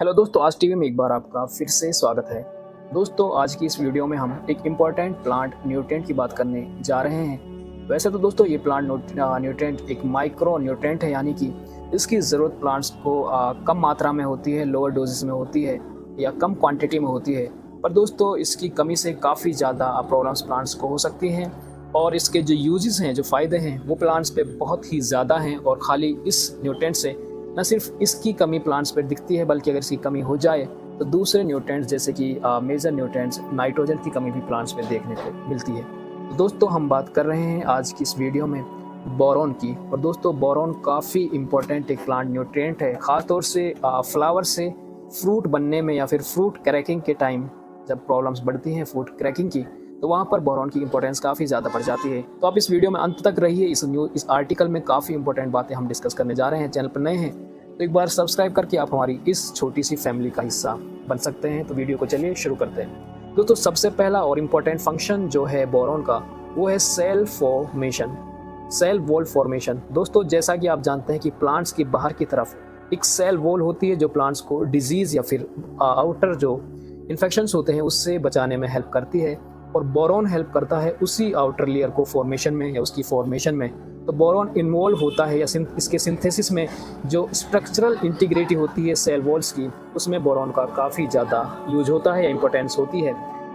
Hello दोस्तों, आज TV में एक बार आपका फिर से स्वागत है। दोस्तों, आज की इस वीडियो में हम एक इम्पॉर्टेंट प्लांट न्यूट्रिएंट की बात करने जा रहे हैं। वैसे तो दोस्तों ये प्लांट न्यूट्रिएंट एक माइक्रो न्यूट्रिएंट है, यानी कि इसकी ज़रूरत प्लांट्स को कम मात्रा में होती है, लोअर डोजेस में होती है या कम क्वांटिटी में होती है। पर दोस्तों इसकी कमी से काफ़ी ज़्यादा प्रॉब्लम्स प्लांट्स को हो सकती हैं और इसके जो यूजेस हैं, जो फ़ायदे हैं, वो प्लांट्स पे बहुत ही ज़्यादा हैं। और खाली इस न्यूट्रिएंट से न सिर्फ इसकी कमी प्लांट्स पर दिखती है, बल्कि अगर इसकी कमी हो जाए तो दूसरे न्यूट्रिएंट्स जैसे कि मेजर न्यूट्रिएंट्स, नाइट्रोजन की कमी भी प्लांट्स में देखने को मिलती है। तो दोस्तों हम बात कर रहे हैं आज की इस वीडियो में बोरॉन की। और दोस्तों बोरॉन काफ़ी इंपॉर्टेंट एक प्लांट न्यूट्रिएंट है, ख़ासतौर से फ्लावर से फ्रूट बनने में या फिर फ्रूट क्रैकिंग के टाइम जब प्रॉब्लम्स बढ़ती हैं फ्रूट क्रैकिंग की, तो वहाँ पर बोरॉन की इंपॉर्टेंस काफ़ी ज़्यादा बढ़ जाती है। तो आप इस वीडियो में अंत तक रहिए। इस आर्टिकल में काफ़ी इंपॉर्टेंट बातें हम डिस्कस करने जा रहे हैं। चैनल पर नए हैं तो एक बार सब्सक्राइब करके आप हमारी इस छोटी सी फैमिली का हिस्सा बन सकते हैं। तो वीडियो को चलिए शुरू करते हैं। दोस्तों सबसे पहला और इम्पोर्टेंट फंक्शन जो है बोरॉन का, वो है cell formation, cell wall formation. दोस्तों जैसा कि आप जानते हैं कि प्लांट्स की बाहर की तरफ एक सेल वॉल होती है जो प्लांट्स को डिजीज़ या फिर आउटर जो इन्फेक्शंस होते हैं उससे बचाने में हेल्प करती है। और बोरॉन हेल्प करता है उसी आउटर लेयर को फॉर्मेशन में या उसकी फॉर्मेशन में। तो बोरॉन इन्वॉल्व होता है या इसके सिंथेसिस में जो स्ट्रक्चरल इंटीग्रिटी होती है सेल वॉल्स की, उसमें बोरॉन का काफ़ी ज़्यादा यूज होता है या इंपॉर्टेंस होती है।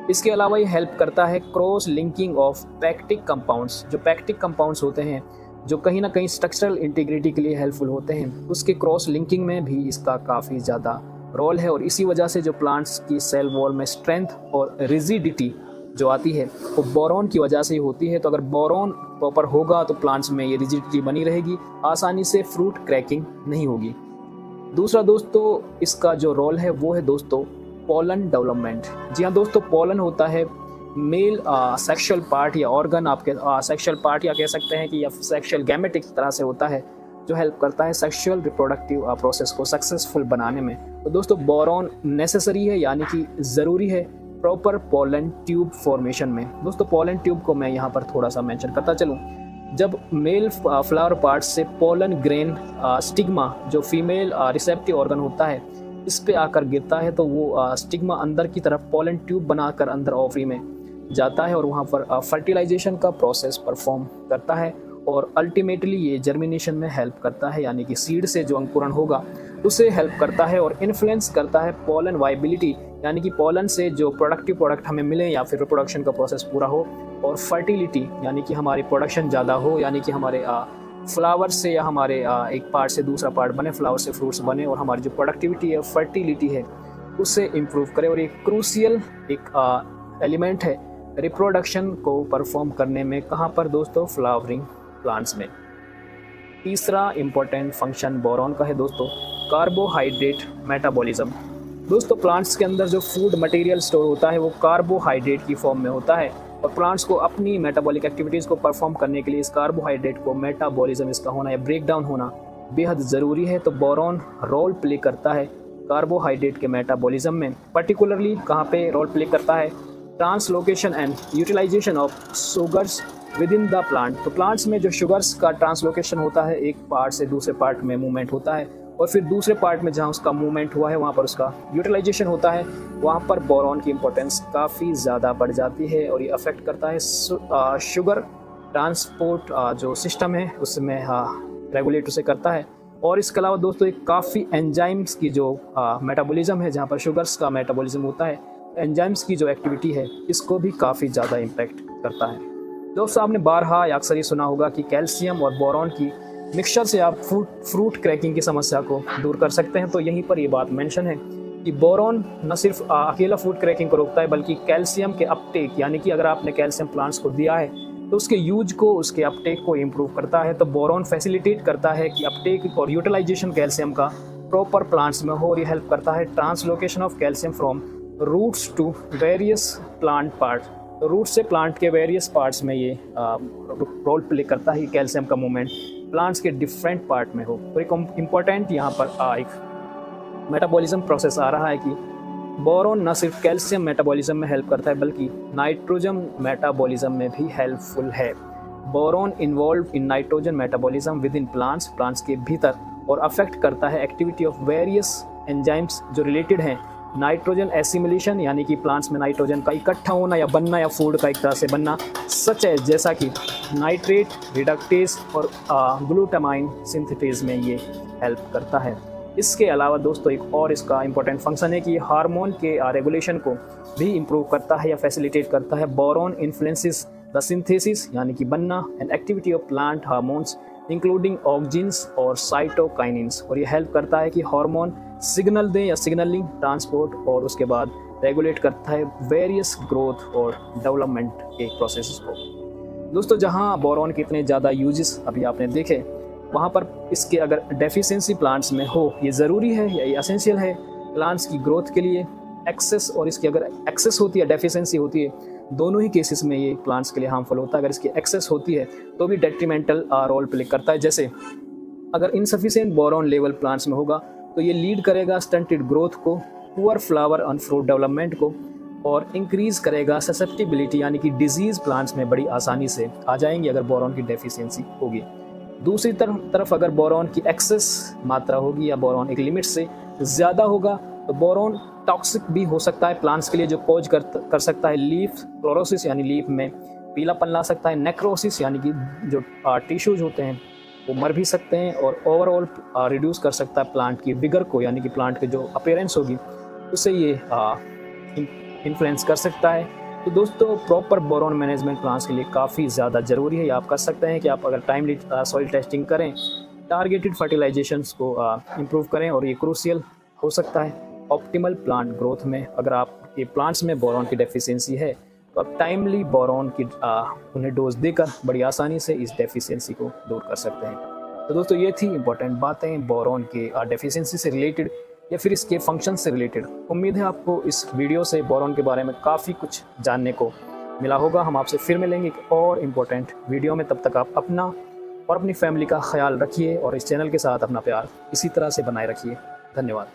इसके अलावा ये हेल्प करता है cross linking of pectic compounds. जो पैक्टिक कंपाउंड्स होते हैं जो कहीं ना कहीं स्ट्रक्चरल इंटीग्रिटी के लिए हेल्पफुल होते हैं, उसके क्रॉस लिंकिंग में भी इसका काफ़ी ज़्यादा रोल है। और इसी वजह से जो प्लांट्स की सेल वॉल में स्ट्रेंथ और रिजिडिटी जो आती है वो बोरॉन की वजह से ही होती है। तो अगर बोरॉन प्रॉपर होगा तो प्लांट्स में ये रिजिडिटी बनी रहेगी, आसानी से फ्रूट क्रैकिंग नहीं होगी। दूसरा दोस्तों इसका जो रोल है वो है दोस्तों पोलन डेवलपमेंट। जी हाँ दोस्तों, पोलन होता है मेल सेक्सुअल पार्ट या ऑर्गन, आपके सेक्सुअल पार्ट या कह सकते हैं कि या सेक्सुअल गैमेटिक तरह से होता है, जो हेल्प करता है सेक्सुअल रिप्रोडक्टिव प्रोसेस को सक्सेसफुल बनाने में। तो दोस्तों बोरॉन नेसेसरी है, यानी कि ज़रूरी है प्रॉपर पोलन ट्यूब फॉर्मेशन में। दोस्तों पोलन ट्यूब को मैं यहाँ पर थोड़ा सा मेंशन करता चलूँ। जब मेल फ्लावर पार्ट से पोलन ग्रेन स्टिग्मा जो फीमेल रिसेप्टिव ऑर्गन होता है, इस पे आकर गिरता है, तो वो स्टिग्मा अंदर की तरफ पोलन ट्यूब बनाकर अंदर ओवरी में जाता है और वहाँ पर फर्टिलाइजेशन का प्रोसेस परफॉर्म करता है। और अल्टीमेटली ये जर्मिनेशन में हेल्प करता है, यानी कि सीड से जो अंकुरण होगा उसे हेल्प करता है और इन्फ्लुएंस करता है पोलन वाइबिलिटी, यानी कि पोलन से जो प्रोडक्टिव प्रोडक्ट हमें मिले या फिर रिप्रोडक्शन का प्रोसेस पूरा हो। और फर्टिलिटी, यानी कि हमारी प्रोडक्शन ज़्यादा हो, यानी कि हमारे फ्लावर से या हमारे एक पार्ट से दूसरा पार्ट बने, फ्लावर से फ्रूट्स बने, और हमारी जो प्रोडक्टिविटी है, फर्टिलिटी है, उससे इम्प्रूव करे। और ये क्रूशियल एक एलिमेंट है रिप्रोडक्शन को परफॉर्म करने में। कहाँ पर दोस्तों? फ्लावरिंग प्लांट्स में। तीसरा इंपॉर्टेंट फंक्शन बोरॉन का है दोस्तों कार्बोहाइड्रेट मेटाबॉलिज्म। दोस्तों प्लांट्स के अंदर जो फूड मटेरियल स्टोर होता है वो कार्बोहाइड्रेट की फॉर्म में होता है, और प्लांट्स को अपनी मेटाबॉलिक एक्टिविटीज़ को परफॉर्म करने के लिए इस कार्बोहाइड्रेट को मेटाबॉलिज्म इसका होना या ब्रेक डाउन होना बेहद ज़रूरी है। तो बोरॉन रोल प्ले करता है कार्बोहाइड्रेट के मेटाबॉलिज्म में। पर्टिकुलरली कहाँ पे रोल प्ले करता है? Translocation and utilisation of sugars within the plant. तो प्लांट्स में जो शुगर्स का ट्रांसलोकेशन होता है, एक पार्ट से दूसरे पार्ट में मूवमेंट होता है, और फिर दूसरे पार्ट में जहाँ उसका मूवमेंट हुआ है वहाँ पर उसका यूटिलाइजेशन होता है, वहाँ पर बोरॉन की इंपॉर्टेंस काफ़ी ज़्यादा बढ़ जाती है। और ये अफेक्ट करता है शुगर ट्रांसपोर्ट जो सिस्टम है उसमें रेगुलेट उसे करता है। और इसके अलावा दोस्तों एक काफ़ी एंजाइम्स की जो मेटाबॉलिज्म है, जहाँ पर शुगर्स का मेटाबॉलिज्म होता है, एंजाइम्स की जो एक्टिविटी है इसको भी काफ़ी ज़्यादा इम्पैक्ट करता है। दोस्तों आपने बारहा या अक्सर ये सुना होगा कि कैल्शियम और बोरॉन की मिक्सचर से आप फ्रूट क्रैकिंग की समस्या को दूर कर सकते हैं। तो यहीं पर ये बात मेंशन है कि बोरॉन न सिर्फ अकेला फ्रूट क्रैकिंग को रोकता है, बल्कि कैल्शियम के अपटेक, यानी कि अगर आपने कैल्शियम प्लांट्स को दिया है तो उसके यूज को, उसके अपटेक को इम्प्रूव करता है। तो बोरॉन फैसिलिटेट करता है कि अपटेक और यूटिलाइजेशन कैल्शियम का प्रॉपर प्लांट्स में हो, और ये हेल्प करता है translocation of calcium from roots to various plant part. तो रूट से प्लांट के वेरियस पार्ट्स में ये रोल प्ले करता है कि कैल्शियम का मूवमेंट प्लांट्स के डिफरेंट पार्ट में हो। तो एक इम्पॉर्टेंट यहाँ पर एक मेटाबॉलिज्म प्रोसेस आ रहा है कि बोरॉन न सिर्फ कैल्शियम मेटाबॉलिज्म में हेल्प करता है, बल्कि नाइट्रोजन मेटाबॉलिज्म में भी हेल्पफुल है। Boron involve in nitrogen metabolism with in plants के भीतर, और अफेक्ट करता है एक्टिविटी ऑफ वेरियस एंजाइम्स जो रिलेटेड हैं नाइट्रोजन एसिमिलेशन यानी कि प्लांट्स में नाइट्रोजन का इकट्ठा होना या बनना या फूड का एक तरह से बनना, सच है जैसा कि नाइट्रेट रिडक्टेज और ग्लूटामाइन सिंथेटेज में ये हेल्प करता है। इसके अलावा दोस्तों एक और इसका इंपॉर्टेंट फंक्शन है कि हार्मोन के रेगुलेशन को भी इम्प्रूव करता है या फैसिलिटेट करता है। बोरॉन इन्फ्लुएंसेस द सिंथेसिस यानी कि बनना and activity of plant hormones including auxins और साइटोकाइनिन्स, और ये हेल्प करता है कि हार्मोन सिग्नल दें या सिग्नलिंग ट्रांसपोर्ट और उसके बाद रेगुलेट करता है वेरियस ग्रोथ और डेवलपमेंट के प्रोसेस को। दोस्तों जहाँ बोरॉन के इतने ज़्यादा यूजेस अभी आपने देखे, वहाँ पर इसके अगर डेफिशिएंसी प्लांट्स में हो, ये ज़रूरी है या ये एसेंशियल है प्लांट्स की ग्रोथ के लिए। एक्सेस और इसकी अगर एक्सेस होती है, डेफिशिएंसी होती है, दोनों ही केसेस में ये प्लांट्स के लिए हार्मफुल होता है। अगर इसकी एक्सेस होती है तो भी डेट्रीमेंटल रोल प्ले करता है। जैसे अगर इनसफिशिएंट बोरॉन लेवल प्लांट्स में होगा तो ये लीड करेगा स्टंटेड ग्रोथ को, poor flower and fruit development को, और इंक्रीज करेगा ससेप्टिबिलिटी यानी कि डिजीज प्लांट्स में बड़ी आसानी से आ जाएंगी अगर बोरॉन की डेफिशिएंसी होगी। दूसरी तरफ अगर बोरॉन की एक्सेस मात्रा होगी या बोरॉन एक लिमिट से ज़्यादा होगा तो बोरॉन टॉक्सिक भी हो सकता है प्लांट्स के लिए, जो कॉज कर सकता है लीफ क्लोरोसिस यानी लीफ में पीलापन ला सकता है, नेक्रोसिस यानी कि जो टिश्यूज होते हैं वो मर भी सकते हैं, और ओवरऑल रिड्यूस कर सकता है प्लांट की विगर को यानी कि प्लांट की जो अपीयरेंस होगी उससे ये इन्फ्लुएंस कर सकता है। तो दोस्तों प्रॉपर बोरॉन मैनेजमेंट प्लांट्स के लिए काफ़ी ज़्यादा ज़रूरी है। ये आप कर सकते हैं कि आप अगर टाइमली सॉइल टेस्टिंग करें, टारगेटेड फर्टिलाइजेशंस को इम्प्रूव करें, और ये क्रूशियल हो सकता है ऑप्टिमल प्लांट ग्रोथ में। अगर आप ये प्लांट्स में बोरॉन की डेफिशिएंसी है तो आप टाइमली बोरॉन की उन्हें डोज देकर बड़ी आसानी से इस डेफिशिएंसी को दूर कर सकते हैं। तो दोस्तों ये थी इंपॉर्टेंट बातें बोरॉन के डेफिशिएंसी से रिलेटेड या फिर इसके फंक्शन से रिलेटेड। उम्मीद है आपको इस वीडियो से बोरॉन के बारे में काफ़ी कुछ जानने को मिला होगा। हम आपसे फिर मिलेंगे एक और इम्पोर्टेंट वीडियो में। तब तक आप अपना और अपनी फैमिली का ख्याल रखिए और इस चैनल के साथ अपना प्यार इसी तरह से बनाए रखिए। धन्यवाद।